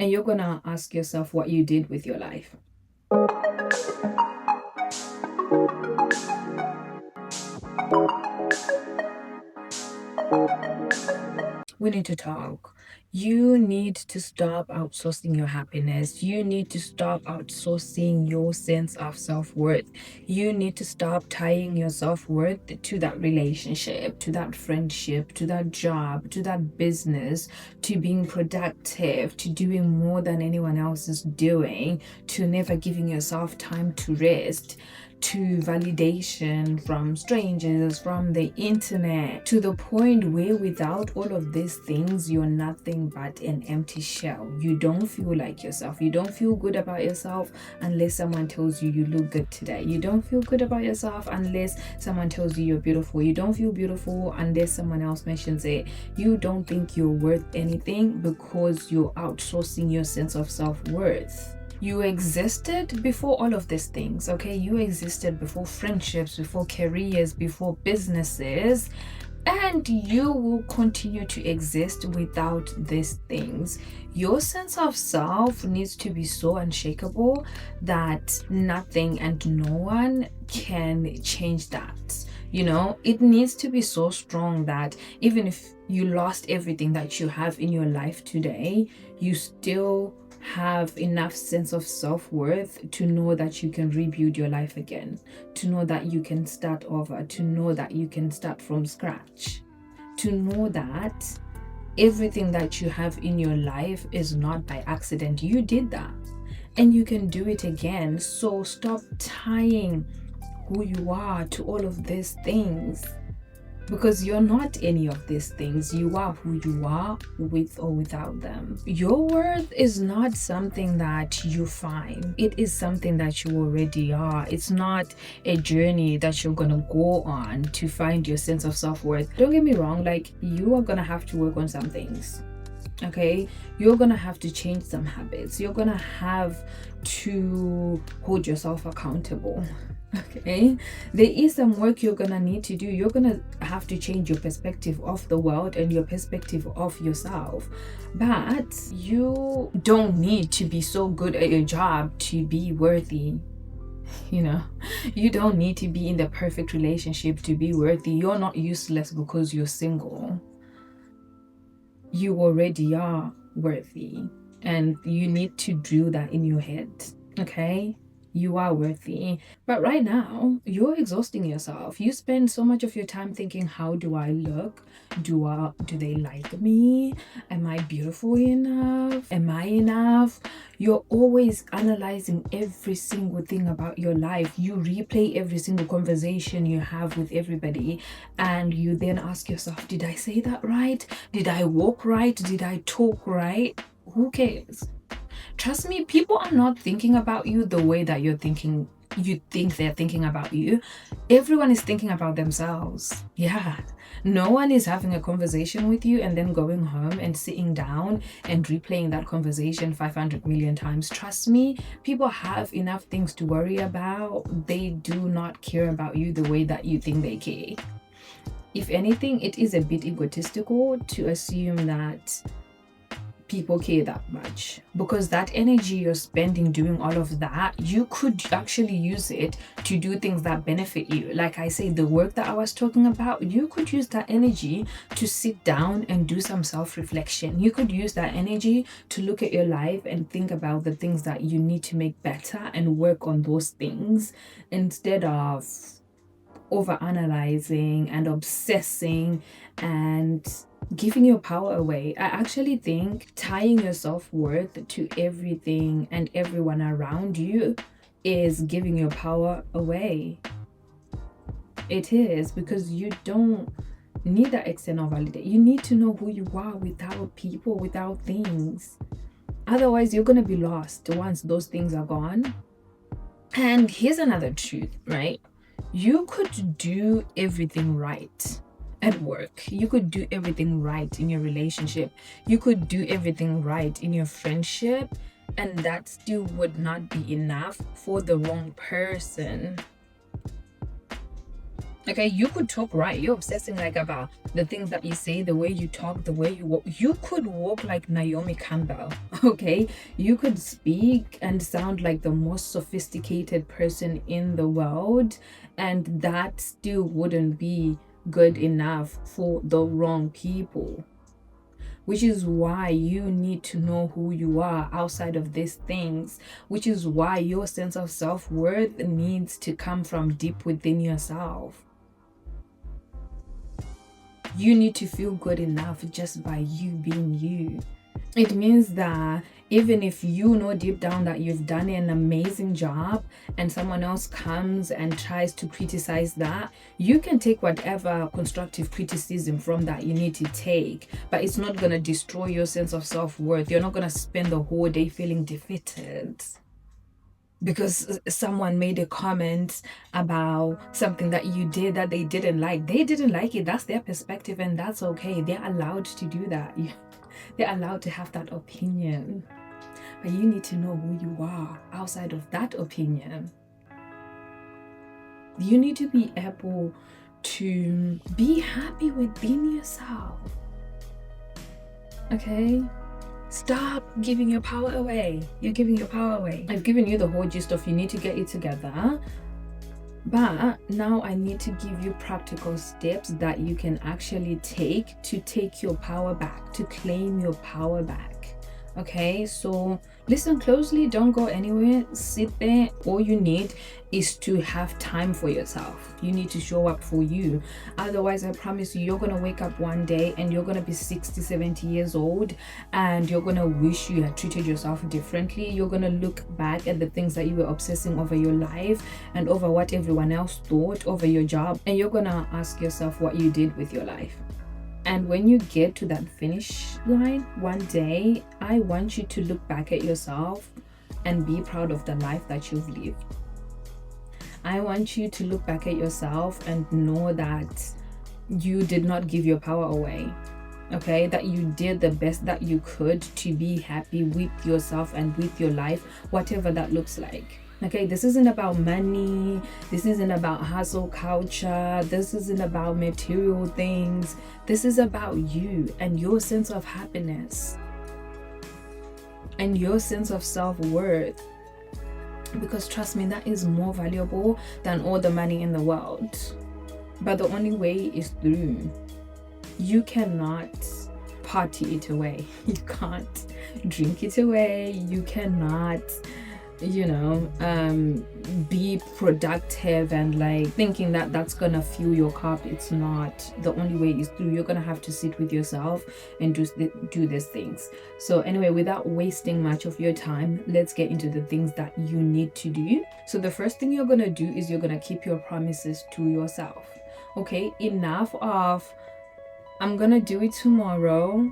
and you're gonna ask yourself what you did with your life. We need to talk. You need to stop outsourcing your happiness. You need to stop outsourcing your sense of self-worth. You need to stop tying your self-worth to that relationship, to that friendship, to that job, to that business, to being productive, to doing more than anyone else is doing, to never giving yourself time to rest, to validation from strangers, from the internet, to the point where without all of these things, you're nothing but an empty shell. You don't feel like yourself. You don't feel good about yourself unless someone tells you you look good today. You don't feel good about yourself unless someone tells you you're beautiful. You don't feel beautiful unless someone else mentions it. You don't think you're worth anything because you're outsourcing your sense of self-worth. You existed before all of these things, okay? You existed before friendships, before careers, before businesses, and you will continue to exist without these things. Your sense of self needs to be so unshakable that nothing and no one can change that. You know, it needs to be so strong that even if you lost everything that you have in your life today, you still have enough sense of self-worth to know that you can rebuild your life again, to know that you can start over, to know that you can start from scratch, to know that everything that you have in your life is not by accident. You did that and you can do it again. So stop tying who you are to all of these things, because you're not any of these things. You are who you are with or without them. Your worth is not something that you find. It is something that you already are. It's not a journey that you're gonna go on to find your sense of self-worth. Don't get me wrong, like, you are gonna have to work on some things. Okay, you're gonna have to change some habits. You're gonna have to hold yourself accountable. Okay, there is some work you're gonna need to do. You're gonna have to change your perspective of the world and your perspective of yourself, but you don't need to be so good at your job to be worthy. You know, you don't need to be in the perfect relationship to be worthy. You're not useless because you're single. You already are worthy, and you need to drill that in your head. Okay, you are worthy. But right now you're exhausting yourself. You spend so much of your time thinking, how do I look? Do they like me? Am I beautiful enough? Am I enough? You're always analyzing every single thing about your life. You replay every single conversation you have with everybody, and you then ask yourself, did I say that right? Did I walk right? Did I talk right? Who cares? Trust me, people are not thinking about you the way that you think they're thinking about you. Everyone is thinking about themselves. Yeah. No one is having a conversation with you and then going home and sitting down and replaying that conversation 500 million times. Trust me, people have enough things to worry about. They do not care about you the way that you think they care. If anything, it is a bit egotistical to assume that people care that much, because that energy you're spending doing all of that, you could actually use it to do things that benefit you. Like I say, the work that I was talking about, you could use that energy to sit down and do some self-reflection. You could use that energy to look at your life and think about the things that you need to make better and work on those things, instead of overanalyzing and obsessing and giving your power away. I actually think tying your self-worth to everything and everyone around you is giving your power away. It is, because you don't need that external validation. You need to know who you are without people, without things. Otherwise, you're gonna be lost once those things are gone. And here's another truth, right? You could do everything right at work. You could do everything right in your relationship. You could do everything right in your friendship, and that still would not be enough for the wrong person. Okay, you could talk right. You're obsessing like about the things that you say, the way you talk, the way you walk. You could walk like Naomi Campbell. Okay, you could speak and sound like the most sophisticated person in the world, and that still wouldn't be good enough for the wrong people. Which is why you need to know who you are outside of these things, which is why your sense of self-worth needs to come from deep within yourself. You need to feel good enough just by you being you. It means that even if you know deep down that you've done an amazing job and someone else comes and tries to criticize that, you can take whatever constructive criticism from that you need to take, but it's not going to destroy your sense of self-worth. You're not going to spend the whole day feeling defeated because someone made a comment about something that you did that they didn't like. They didn't like it. That's their perspective, and that's okay. They're allowed to do that. They're allowed to have that opinion. But you need to know who you are outside of that opinion. You need to be able to be happy within yourself. Okay? Stop giving your power away. You're giving your power away. I've given you the whole gist of you need to get it together. But now I need to give you practical steps that you can actually take to take your power back, to claim your power back. Okay, so listen closely, don't go anywhere, sit there. All you need is to have time for yourself. You need to show up for you. Otherwise, I promise you, you're gonna wake up one day and you're gonna be 60, 70 years old and you're gonna wish you had treated yourself differently. You're gonna look back at the things that you were obsessing over your life and over what everyone else thought, over your job, and you're gonna ask yourself what you did with your life. And when you get to that finish line one day, I want you to look back at yourself and be proud of the life that you've lived. I want you to look back at yourself and know that you did not give your power away. Okay, that you did the best that you could to be happy with yourself and with your life, whatever that looks like. Okay, this isn't about money. This isn't about hustle culture. This isn't about material things. This is about you and your sense of happiness and your sense of self-worth. Because trust me, that is more valuable than all the money in the world. But the only way is through. You cannot party it away. You can't drink it away. You cannot be productive and like thinking that that's gonna fuel your cup. It's not. The only way is through. You're gonna have to sit with yourself and do these things. So anyway, without wasting much of your time, let's get into the things that you need to do. So the first thing you're gonna do is you're gonna keep your promises to yourself. Okay, enough of I'm gonna do it tomorrow,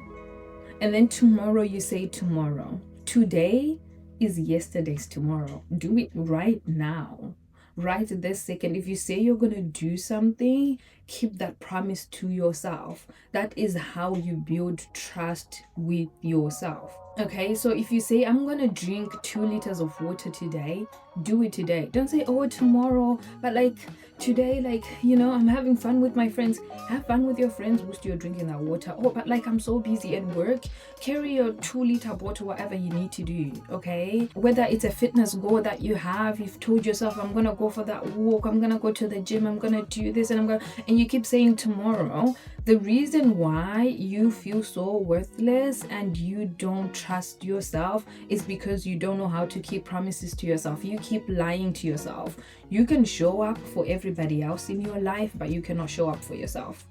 and then tomorrow you say tomorrow. Today is yesterday's tomorrow. Do it right now, right this second. If you say you're gonna do something, keep that promise to yourself. That is how you build trust with yourself. Okay, so if you say I'm gonna drink 2 liters of water today, do it today. Don't say tomorrow, but like today, like I'm having fun with my friends. Have fun with your friends whilst you're drinking that water. But like I'm so busy at work. Carry your 2-liter bottle, whatever you need to do. Okay, whether it's a fitness goal that you have, you've told yourself I'm gonna go for that walk, I'm gonna go to the gym, I'm gonna do this, and you keep saying tomorrow. The reason why you feel so worthless and you don't trust yourself is because you don't know how to keep promises to yourself. You keep lying to yourself. You can show up for everybody else in your life, but you cannot show up for yourself.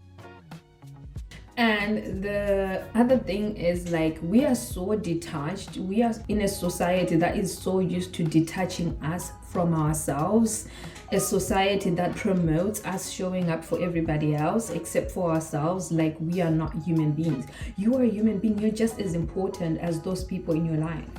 And the other thing is, like, we are so detached. We are in a society that is so used to detaching us from ourselves, a society that promotes us showing up for everybody else except for ourselves, like we are not human beings. You are a human being. You're just as important as those people in your life.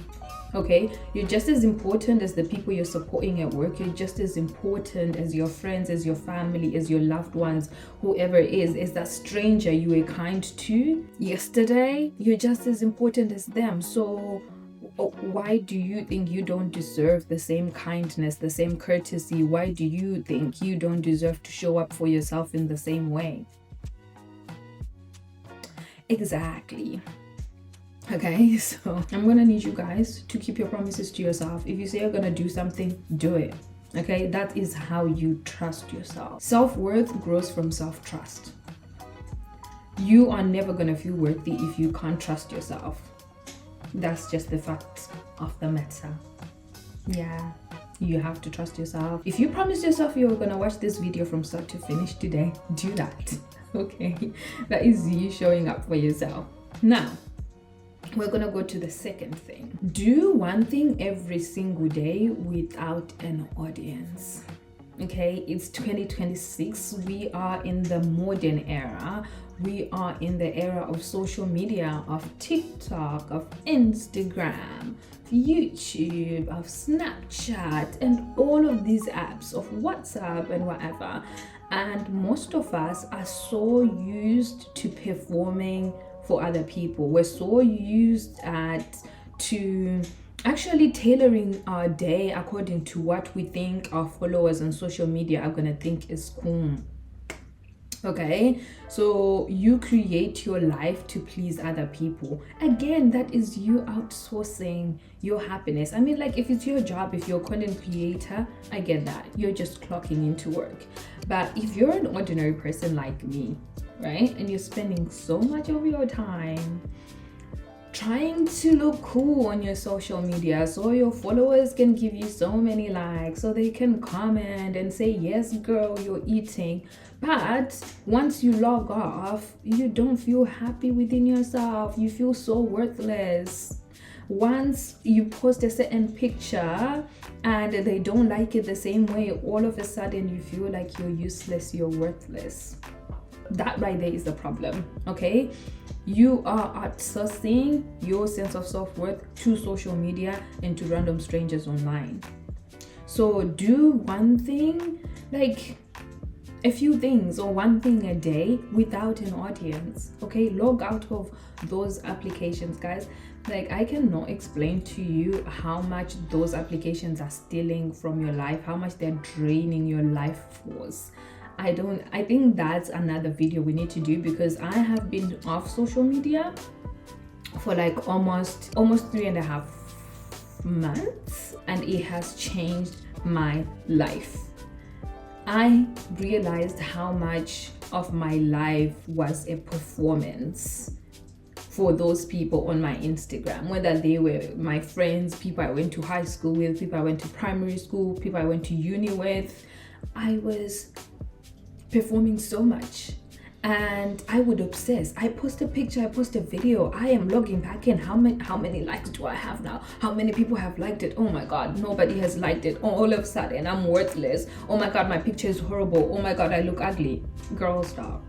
Okay, you're just as important as the people you're supporting at work. You're just as important as your friends, as your family, as your loved ones, whoever it is that stranger you were kind to yesterday. You're just as important as them. So Why do you think you don't deserve the same kindness, the same courtesy? Why do you think you don't deserve to show up for yourself in the same way? Exactly. Okay, so I'm gonna need you guys to keep your promises to yourself. If you say you're gonna do something, do it. Okay, that is how you trust yourself. Self-worth grows from self-trust. You are never gonna feel worthy if you can't trust yourself. That's just the fact of the matter. Yeah, you have to trust yourself. If you promised yourself you're gonna watch this video from start to finish today, do that. Okay, that is you showing up for yourself. Now, we're gonna go to the second thing. Do one thing every single day without an audience. Okay, it's 2026. We are in the modern era. We are in the era of social media, of TikTok, of Instagram, YouTube, of Snapchat, and all of these apps, of WhatsApp and whatever. And most of us are so used to performing for other people. We're so used to actually tailoring our day according to what we think our followers on social media are gonna think is cool. Okay, so you create your life to please other people. Again, that is you outsourcing your happiness. I mean, like, if it's your job, if you're a content creator, I get that, you're just clocking into work. But if you're an ordinary person like me, right, and you're spending so much of your time trying to look cool on your social media so your followers can give you so many likes, so they can comment and say, yes girl, you're eating, but once you log off, you don't feel happy within yourself. You feel so worthless. Once you post a certain picture and they don't like it the same way, all of a sudden you feel like you're useless, you're worthless. That right there is the problem. Okay, you are outsourcing your sense of self-worth to social media and to random strangers online. So do one thing, like a few things or one thing a day without an audience. Okay, log out of those applications, guys. Like, I cannot explain to you how much those applications are stealing from your life, how much they're draining your life force. I think that's another video we need to do, because I have been off social media for like almost 3.5 months, and it has changed my life. I realized how much of my life was a performance for those people on my Instagram, whether they were my friends, people I went to high school with, people I went to primary school, people I went to uni with. I was performing so much, and I would obsess. I post a picture, I post a video, I am logging back in. How many likes do I have now? How many people have liked it? Oh my god, nobody has liked it. All of a sudden I'm worthless. Oh my god, my picture is horrible. Oh my god, I look ugly. Girl, stop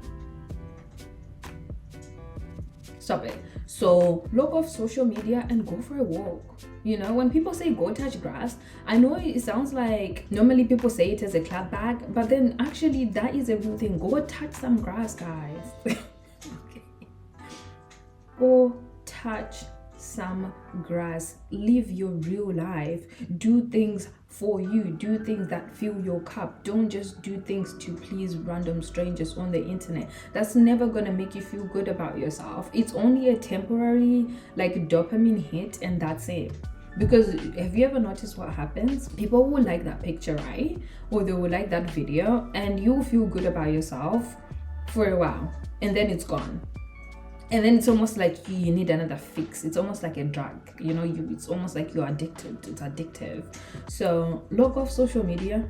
it. So log off social media and go for a walk. You know, when people say go touch grass, I know it sounds like normally people say it as a clapback, but then actually that is a real thing. Go touch some grass, guys. Okay. Go touch some grass. Live your real life. Do things for you. Do things that fill your cup. Don't just do things to please random strangers on the internet. That's never gonna make you feel good about yourself. It's only a temporary like dopamine hit, and that's it. Because have you ever noticed what happens? People will like that picture, right? Or they will like that video, and you'll feel good about yourself for a while, and then it's gone. And then it's almost like you need another fix. It's almost like a drug, you know, it's almost like you're addicted. It's addictive. So log off social media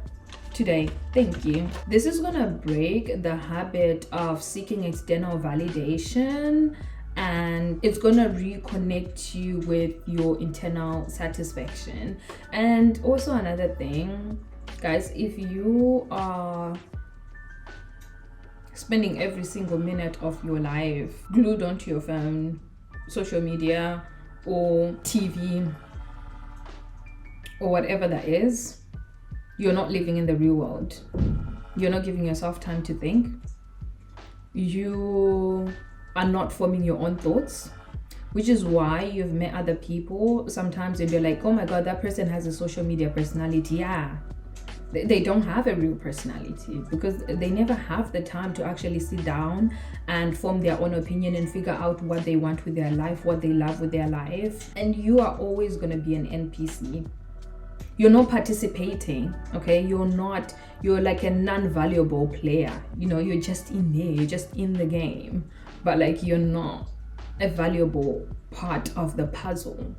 today. Thank you. This is gonna break the habit of seeking external validation, and it's gonna reconnect you with your internal satisfaction. And also another thing, guys, if you are spending every single minute of your life glued onto your phone, social media, or TV, or whatever that is, you're not living in the real world. You're not giving yourself time to think. You are not forming your own thoughts. which is why you've met other people sometimes and you're like, oh my god, that person has a social media personality. Yeah, they don't have a real personality because they never have the time to actually sit down and form their own opinion and figure out what they want with their life, what they love with their life. And you are always going to be an NPC. You're not participating, okay? You're like a non-valuable player. You're just in there, you're just in the game, but like you're not a valuable part of the puzzle.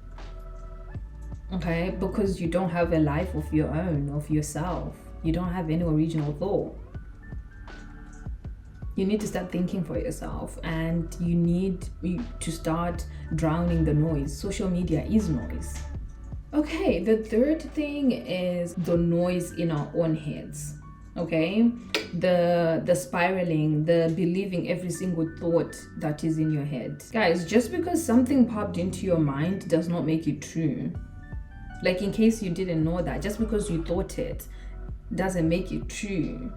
Okay, because you don't have a life of your own, of yourself. You don't have any original thought. You need to start thinking for yourself, and you need to start drowning the noise. Social media is noise. Okay, the third thing is the noise in our own heads. Okay, the spiraling, the believing every single thought that is in your head. Guys, just because something popped into your mind does not make it true. Like, in case you didn't know that, just because you thought it doesn't make it true.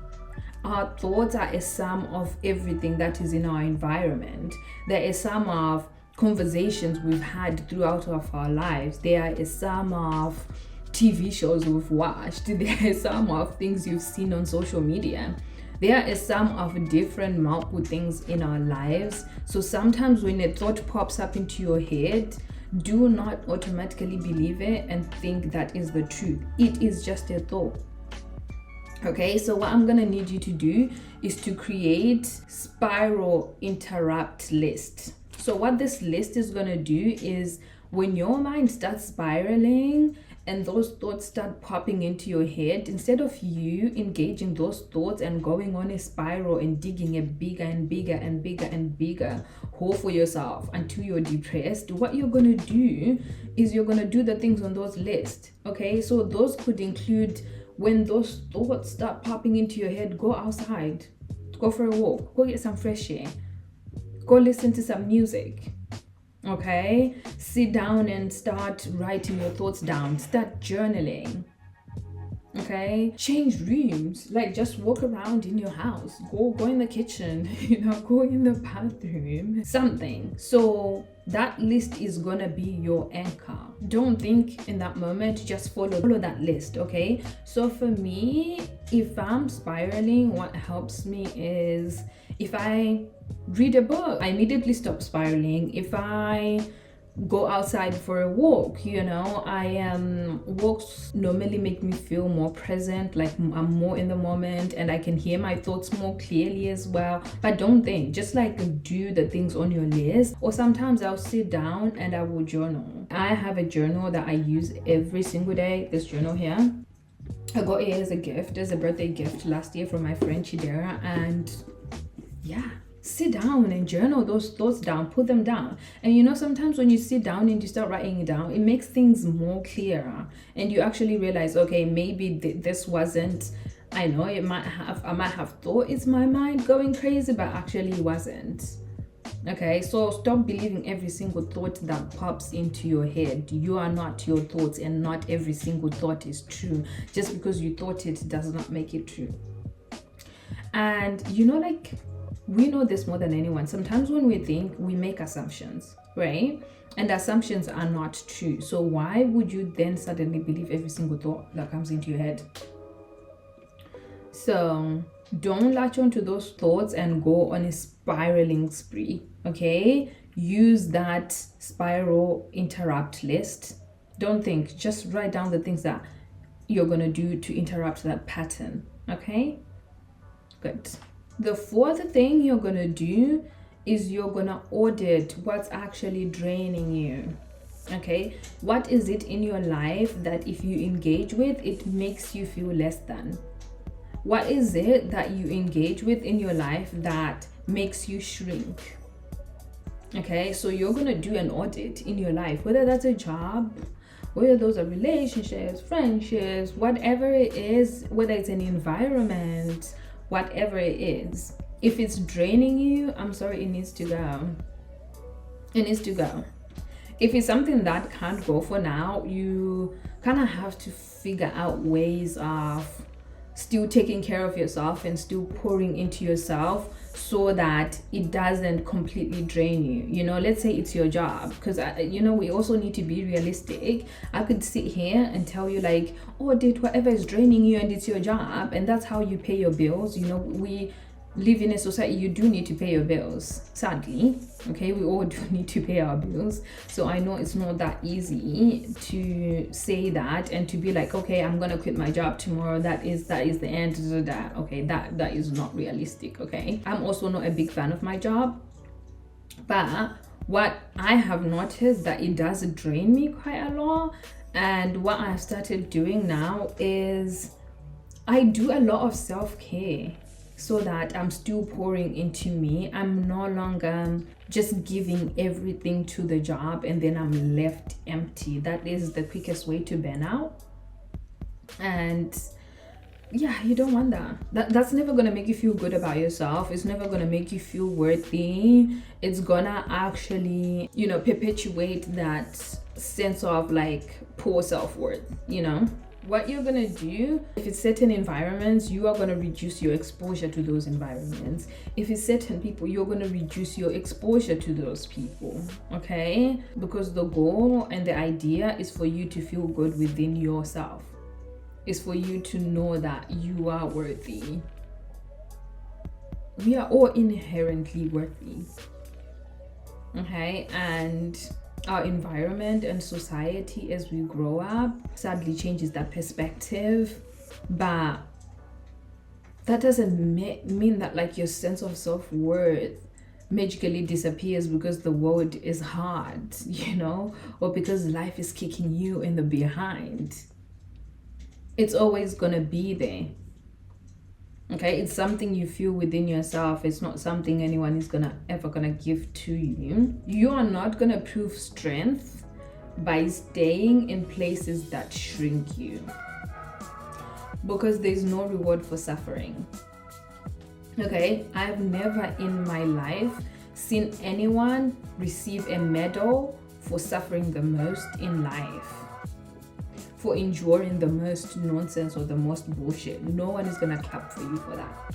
Our thoughts are a sum of everything that is in our environment. They're a sum of conversations we've had throughout of our lives. They are a sum of TV shows we've watched. They are a sum of things you've seen on social media. They are a sum of different multiple things in our lives. So sometimes when a thought pops up into your head, do not automatically believe it and think that is the truth. It is just a thought. Okay, so what I'm gonna need you to do is to create spiral interrupt list. So what this list is gonna do is, when your mind starts spiraling and those thoughts start popping into your head, instead of you engaging those thoughts and going on a spiral and digging a bigger and bigger and bigger and bigger hole for yourself until you're depressed, what you're going to do is you're going to do the things on those lists. Okay, so those could include, when those thoughts start popping into your head, go outside, go for a walk, go get some fresh air, go listen to some music. Okay, sit down and start writing your thoughts down, start journaling. Okay, change rooms, like just walk around in your house, go in the kitchen, go in the bathroom, something. So that list is gonna be your anchor. Don't think in that moment, just follow that list. Okay, so for me, if I'm spiraling, what helps me is, if I read a book, I immediately stop spiraling. If I go outside for a walk, walks normally make me feel more present, like I'm more in the moment and I can hear my thoughts more clearly as well. But don't think, just like do the things on your list. Or sometimes I'll sit down and I will journal. I have a journal that I use every single day. This journal here, I got it as a gift, as a birthday gift last year from my friend Chidera. And yeah, sit down and journal those thoughts down, put them down. And sometimes when you sit down and you start writing it down, it makes things more clearer, and you actually realize, okay, maybe this wasn't, I know I might have thought it's my mind going crazy, but actually it wasn't. Okay, so stop believing every single thought that pops into your head. You are not your thoughts, and not every single thought is true. Just because you thought it does not make it true. And we know this more than anyone. Sometimes when we think, we make assumptions, right? And assumptions are not true. So why would you then suddenly believe every single thought that comes into your head? So don't latch onto those thoughts and go on a spiraling spree, okay? Use that spiral interrupt list. Don't think, just write down the things that you're gonna do to interrupt that pattern, okay? Good. The fourth thing you're gonna do is you're gonna audit what's actually draining you. Okay, what is it in your life that if you engage with, it makes you feel less than? What is it that you engage with in your life that makes you shrink? Okay, so you're gonna do an audit in your life, whether that's a job, whether those are relationships, friendships, whatever it is, whether it's an environment, whatever it is. If it's draining you, I'm sorry, it needs to go. It needs to go. If it's something that can't go for now, you kind of have to figure out ways of still taking care of yourself and still pouring into yourself so that it doesn't completely drain you. You know, let's say it's your job, because we also need to be realistic. I could sit here and tell you like, oh, did whatever is draining you and it's your job and that's how you pay your bills. You know, we live in a society, you do need to pay your bills, sadly. Okay, we all do need to pay our bills. So I know it's not that easy to say that and to be like, okay, I'm gonna quit my job tomorrow, that is the end of that. Okay, that is not realistic. Okay, I'm also not a big fan of my job, but what I have noticed that it does drain me quite a lot. And what I've started doing now is I do a lot of self-care, so that I'm still pouring into me. I'm no longer just giving everything to the job and then I'm left empty. That is the quickest way to burn out. And yeah, you don't want that. That's never gonna make you feel good about yourself. It's never gonna make you feel worthy. It's gonna actually, perpetuate that sense of like poor self-worth, What you're gonna do, if it's certain environments, you are gonna reduce your exposure to those environments. If it's certain people, you're gonna reduce your exposure to those people, okay? Because the goal and the idea is for you to feel good within yourself. It's for you to know that you are worthy. We are all inherently worthy, okay? And our environment and society as we grow up sadly changes that perspective, but that doesn't mean that like your sense of self-worth magically disappears because the world is hard, or because life is kicking you in the behind. It's always gonna be there. Okay, it's something you feel within yourself. It's not something anyone is ever gonna give to you. You are not gonna prove strength by staying in places that shrink you, because there's no reward for suffering. Okay, I've never in my life seen anyone receive a medal for suffering the most in life, for enduring the most nonsense or the most bullshit. No one is gonna clap for you for that.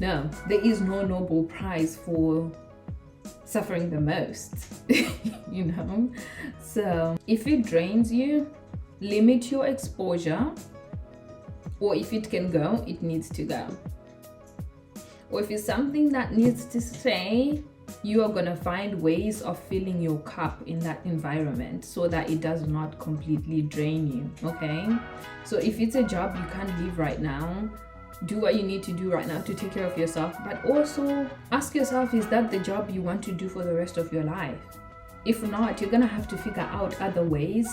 No, there is no Nobel Prize for suffering the most. So if it drains you, limit your exposure, or if it can go, it needs to go. Or if it's something that needs to stay, you are gonna find ways of filling your cup in that environment so that it does not completely drain you, okay? So if it's a job you can't leave right now, do what you need to do right now to take care of yourself, but also ask yourself, is that the job you want to do for the rest of your life? If not, you're gonna have to figure out other ways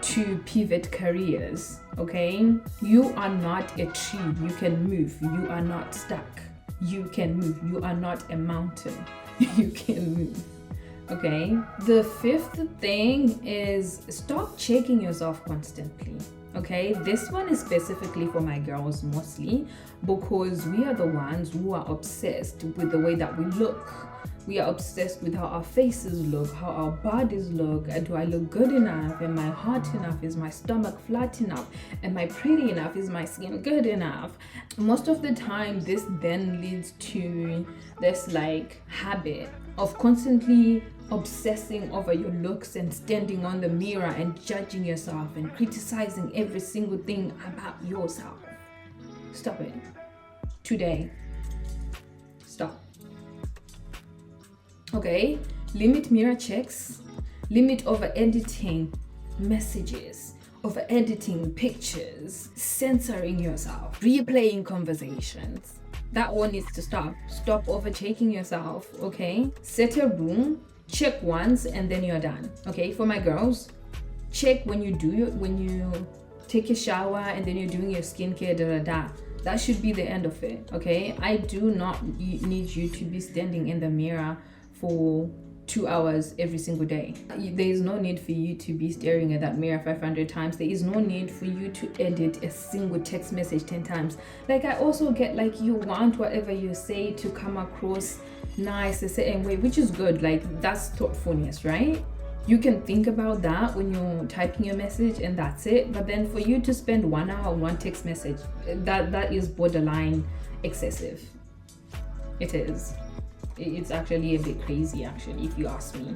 to pivot careers, okay? You are not a tree, you can move. You are not stuck, you can move. You are not a mountain, you can move, okay? The fifth thing is stop checking yourself constantly, okay? This one is specifically for my girls mostly, because we are the ones who are obsessed with the way that we look. We are obsessed with how our faces look, how our bodies look. Do I look good enough? Am I hot enough? Is my stomach flat enough? Am I pretty enough? Is my skin good enough? Most of the time, this then leads to this like habit of constantly obsessing over your looks and standing on the mirror and judging yourself and criticizing every single thing about yourself. Stop it. Today. Stop. Okay, limit mirror checks, limit over editing messages, over editing pictures, censoring yourself, replaying conversations. That one needs to stop. Stop overtaking yourself, okay? Set a rule, check once, and then you're done. Okay, for my girls, check when you take a shower and then you're doing your skincare, That should be the end of it, okay? I do not need you to be standing in the mirror for 2 hours every single day. There is no need for you to be staring at that mirror 500 times. There is no need for you to edit a single text message 10 times. Like, I also get like you want whatever you say to come across nice a certain way, which is good. Like, that's thoughtfulness, right? You can think about that when you're typing your message and that's it. But then for you to spend 1 hour on one text message, that is borderline excessive. It is. It's actually a bit crazy, actually, if you ask me.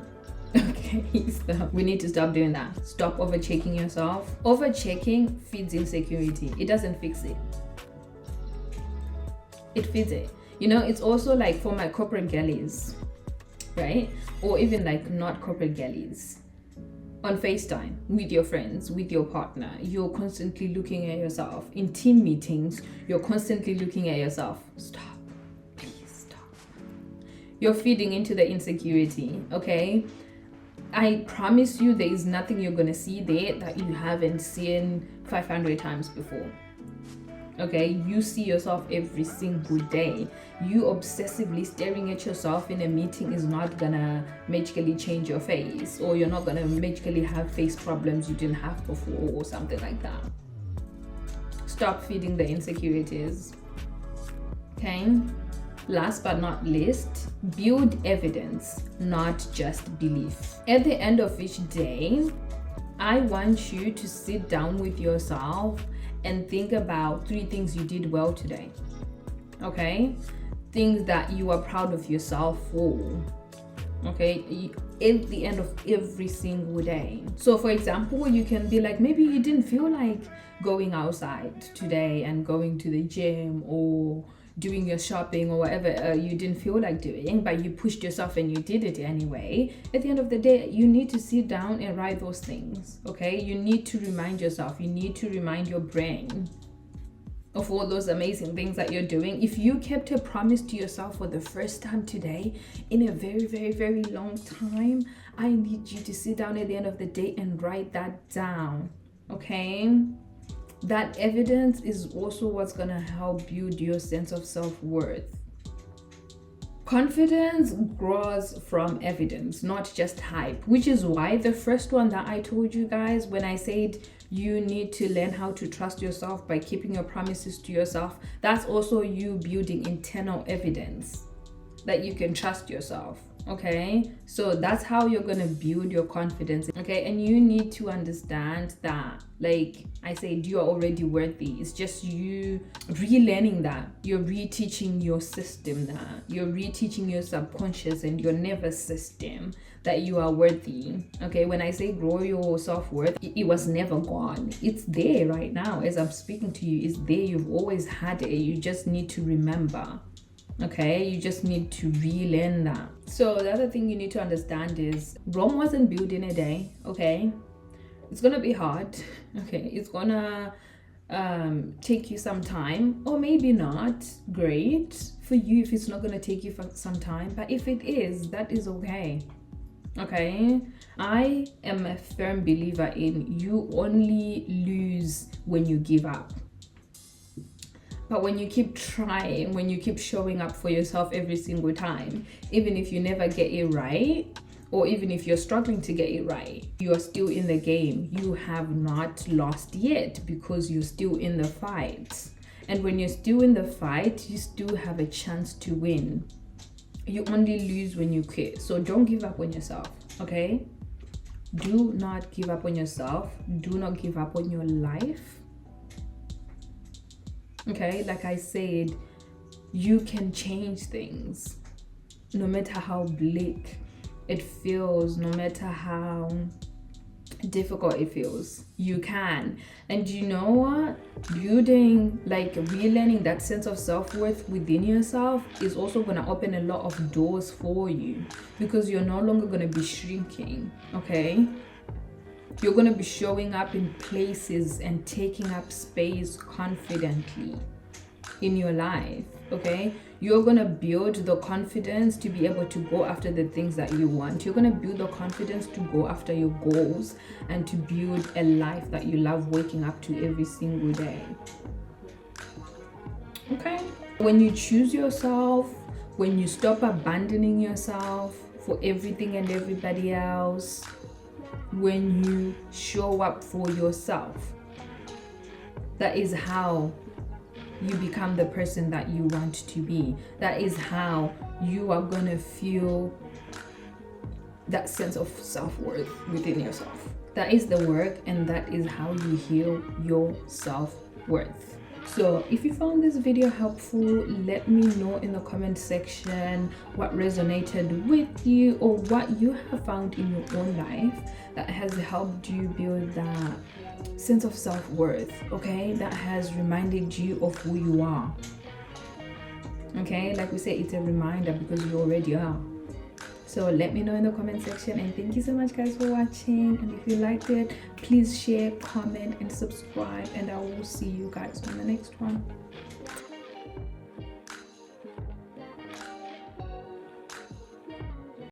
Okay, so we need to stop doing that. Stop over checking yourself. Over checking feeds insecurity. It doesn't fix it. It feeds it. You know, it's also like for my corporate girlies, right? Or even like not corporate girlies. On FaceTime with your friends, with your partner, you're constantly looking at yourself. In team meetings, you're constantly looking at yourself. Stop. Please stop. You're feeding into the insecurity, okay? I promise you there is nothing you're going to see there that you haven't seen 500 times before. Okay, you see yourself every single day. You obsessively staring at yourself in a meeting is not gonna magically change your face, or you're not gonna magically have face problems you didn't have before, or something like that. Stop feeding the insecurities. Okay, last but not least, build evidence, not just belief. At the end of each day, I want you to sit down with yourself and think about 3 things you did well today. Okay? Things that you are proud of yourself for. Okay? At the end of every single day. So for example, you can be like, maybe you didn't feel like going outside today and going to the gym or doing your shopping or whatever you didn't feel like doing, but you pushed yourself and you did it anyway. At the end of the day, you need to sit down and write those things. Okay, you need to remind yourself, you need to remind your brain of all those amazing things that you're doing. If you kept a promise to yourself for the first time today in a very, very, very long time, I need you to sit down at the end of the day and write that down. Okay, that evidence is also what's gonna help build your sense of self-worth. Confidence grows from evidence, not just hype, which is why the first one that I told you guys when I said you need to learn how to trust yourself by keeping your promises to yourself, that's also you building internal evidence that you can trust yourself. Okay, so that's how you're gonna build your confidence. Okay, and you need to understand that, like I said, you're already worthy. It's just you relearning that. You're reteaching your system that. You're reteaching your subconscious and your nervous system that you are worthy. Okay, when I say grow your self-worth, it was never gone. It's there right now as I'm speaking to you. It's there. You've always had it. You just need to remember. Okay, you just need to relearn that. So the other thing you need to understand is Rome wasn't built in a day. Okay, it's gonna be hard. Okay, it's gonna take you some time, or maybe not. Great for you if it's not gonna take you some time, but if it is, that is okay. Okay, I am a firm believer in you only lose when you give up. But when you keep trying, when you keep showing up for yourself every single time, even if you never get it right, or even if you're struggling to get it right, you are still in the game. You have not lost yet because you're still in the fight. And when you're still in the fight, you still have a chance to win. You only lose when you quit. So don't give up on yourself, okay? Do not give up on yourself. Do not give up on your life. Okay, like I said, you can change things no matter how bleak it feels, no matter how difficult it feels. You can. And you know what? Building, like relearning that sense of self-worth within yourself is also going to open a lot of doors for you, because you're no longer going to be shrinking. Okay, you're going to be showing up in places and taking up space confidently in your life. Okay, you're going to build the confidence to be able to go after the things that you want. You're going to build the confidence to go after your goals and to build a life that you love waking up to every single day. Okay, when you choose yourself, when you stop abandoning yourself for everything and everybody else, when you show up for yourself, that is how you become the person that you want to be. That is how you are gonna feel that sense of self-worth within yourself. That is the work, and that is how you heal your self-worth. So if you found this video helpful, let me know in the comment section what resonated with you, or what you have found in your own life that has helped you build that sense of self-worth, okay, that has reminded you of who you are. Okay, like we say, it's a reminder because you already are. So let me know in the comment section, and thank you so much guys for watching. And if you liked it, please share, comment and subscribe, and I will see you guys on the next one.